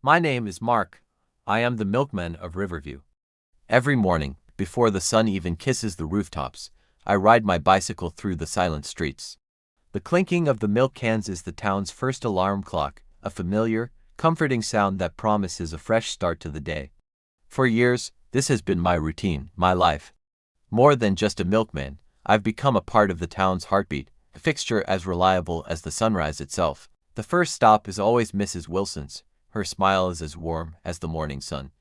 My name is Mark. I am the milkman of Riverview. Every morning, before the sun even kisses the rooftops, I ride my bicycle through the silent streets. The clinking of the milk cans is the town's first alarm clock, a familiar, comforting sound that promises a fresh start to the day. For years, this has been my routine, my life. More than just a milkman, I've become a part of the town's heartbeat, a fixture as reliable as the sunrise itself. The first stop is always Mrs. Wilson's. Her smile is as warm as the morning sun.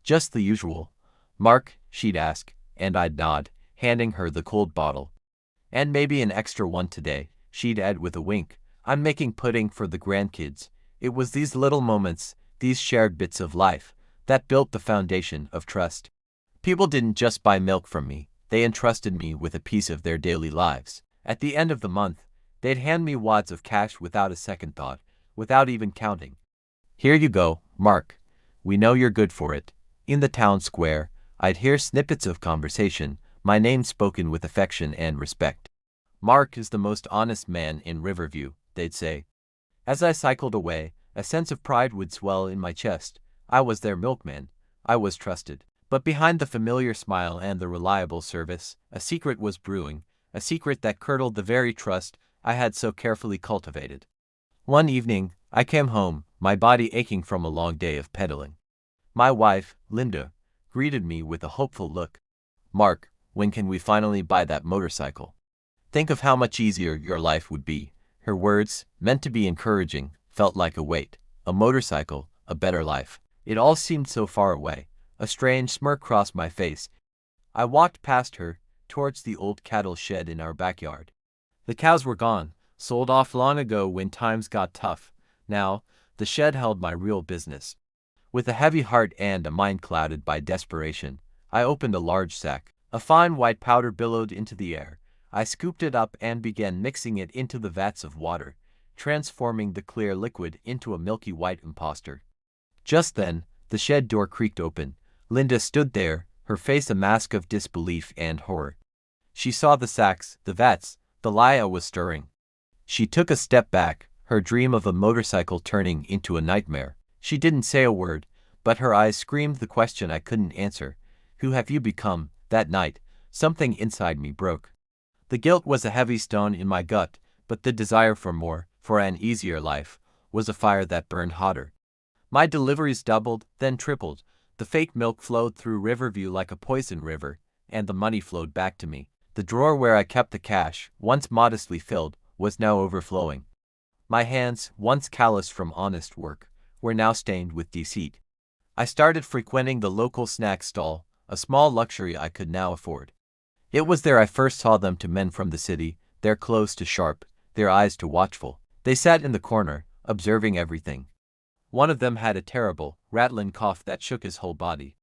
"Just the usual, Mark," she'd ask, and I'd nod, handing her the cold bottle. "And maybe an extra one today," she'd add with a wink. "I'm making pudding for the grandkids." It was these little moments, these shared bits of life, that built the foundation of trust. People didn't just buy milk from me, they entrusted me with a piece of their daily lives. At the end of the month, they'd hand me wads of cash without a second thought, without even counting. "Here you go, Mark. We know you're good for it." In the town square, I'd hear snippets of conversation, my name spoken with affection and respect. "Mark is the most honest man in Riverview," they'd say. As I cycled away, a sense of pride would swell in my chest. I was their milkman. I was trusted. But behind the familiar smile and the reliable service, a secret was brewing, a secret that curdled the very trust I had so carefully cultivated. One evening, I came home, my body aching from a long day of pedaling. My wife, Linda, greeted me with a hopeful look. "Mark, when can we finally buy that motorcycle? Think of how much easier your life would be." Her words, meant to be encouraging, felt like a weight. A motorcycle, a better life. It all seemed so far away. A strange smirk crossed my face. I walked past her, towards the old cattle shed in our backyard. The cows were gone, sold off long ago when times got tough. Now, the shed held my real business. With a heavy heart and a mind clouded by desperation, I opened a large sack. A fine white powder billowed into the air. I scooped it up and began mixing it into the vats of water, transforming the clear liquid into a milky white impostor. Just then, the shed door creaked open. Linda stood there, her face a mask of disbelief and horror. She saw the sacks, the vats, the lie I was stirring. She took a step back, her dream of a motorcycle turning into a nightmare. She didn't say a word, but her eyes screamed the question I couldn't answer. "Who have you become?" That night, something inside me broke. The guilt was a heavy stone in my gut, but the desire for more, for an easier life, was a fire that burned hotter. My deliveries doubled, then tripled. The fake milk flowed through Riverview like a poison river, and the money flowed back to me. The drawer where I kept the cash, once modestly filled, was now overflowing. My hands, once calloused from honest work, were now stained with deceit. I started frequenting the local snack stall, a small luxury I could now afford. It was there I first saw them two men from the city, their clothes too sharp, their eyes too watchful. They sat in the corner, observing everything. One of them had a terrible, rattling cough that shook his whole body.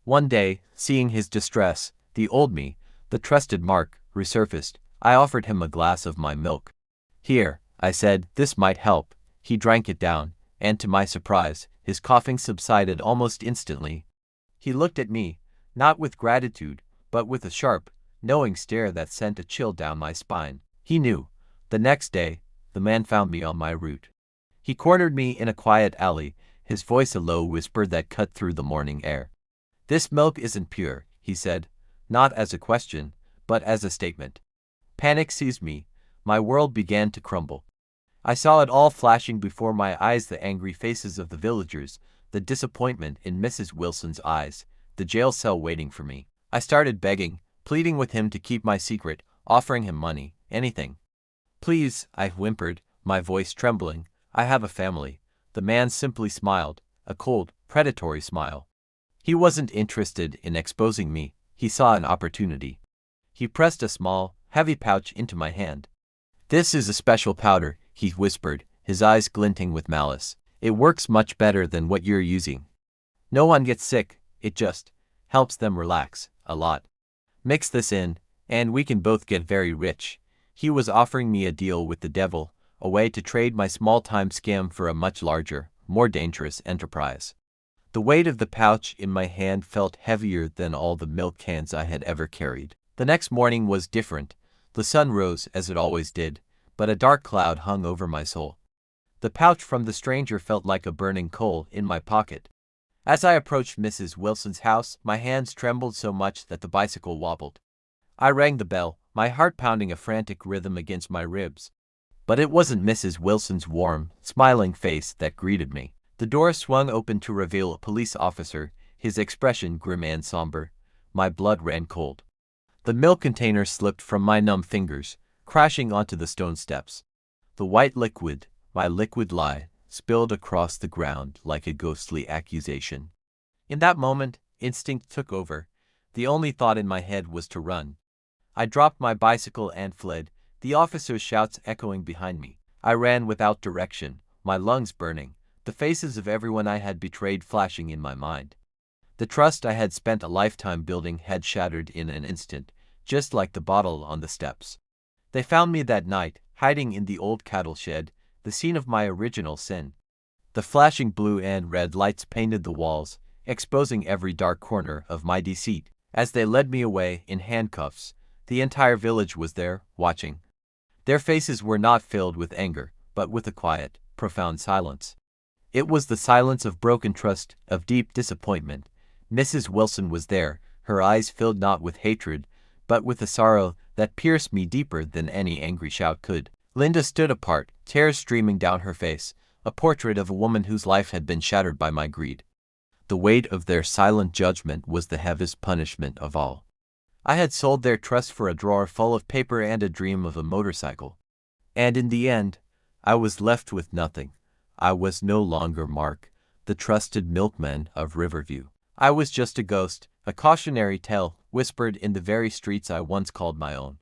One day, seeing his distress, the old me, the trusted Mark, resurfaced. I offered him a glass of my milk. "Here," I said, "this might help." He drank it down, and to my surprise, his coughing subsided almost instantly. He looked at me, not with gratitude, but with a sharp, knowing stare that sent a chill down my spine. He knew. The next day, the man found me on my route. He cornered me in a quiet alley, his voice a low whisper that cut through the morning air. "This milk isn't pure," he said, not as a question, but as a statement. Panic seized me. My world began to crumble. I saw it all flashing before my eyes, the angry faces of the villagers, the disappointment in Mrs. Wilson's eyes, the jail cell waiting for me. I started begging, pleading with him to keep my secret, offering him money, anything. "Please," I whimpered, my voice trembling, "I have a family." The man simply smiled, a cold, predatory smile. He wasn't interested in exposing me, he saw an opportunity. He pressed a small, heavy pouch into my hand. "This is a special powder," he whispered, his eyes glinting with malice. "It works much better than what you're using. No one gets sick, it just helps them relax, a lot. Mix this in, and we can both get very rich." He was offering me a deal with the devil, a way to trade my small-time scam for a much larger, more dangerous enterprise. The weight of the pouch in my hand felt heavier than all the milk cans I had ever carried. The next morning was different. The sun rose as it always did, but a dark cloud hung over my soul. The pouch from the stranger felt like a burning coal in my pocket. As I approached Mrs. Wilson's house, my hands trembled so much that the bicycle wobbled. I rang the bell, my heart pounding a frantic rhythm against my ribs. But it wasn't Mrs. Wilson's warm, smiling face that greeted me. The door swung open to reveal a police officer, his expression grim and somber. My blood ran cold. The milk container slipped from my numb fingers, crashing onto the stone steps. The white liquid, my liquid lie, spilled across the ground like a ghostly accusation. In that moment, instinct took over. The only thought in my head was to run. I dropped my bicycle and fled, the officer's shouts echoing behind me. I ran without direction, my lungs burning, the faces of everyone I had betrayed flashing in my mind. The trust I had spent a lifetime building had shattered in an instant, just like the bottle on the steps. They found me that night, hiding in the old cattle shed, the scene of my original sin. The flashing blue and red lights painted the walls, exposing every dark corner of my deceit. As they led me away in handcuffs, the entire village was there, watching. Their faces were not filled with anger, but with a quiet, profound silence. It was the silence of broken trust, of deep disappointment. Mrs. Wilson was there, her eyes filled not with hatred, but with a sorrow that pierced me deeper than any angry shout could. Linda stood apart, tears streaming down her face, a portrait of a woman whose life had been shattered by my greed. The weight of their silent judgment was the heaviest punishment of all. I had sold their trust for a drawer full of paper and a dream of a motorcycle. And in the end, I was left with nothing. I was no longer Mark, the trusted milkman of Riverview. I was just a ghost, a cautionary tale whispered in the very streets I once called my own.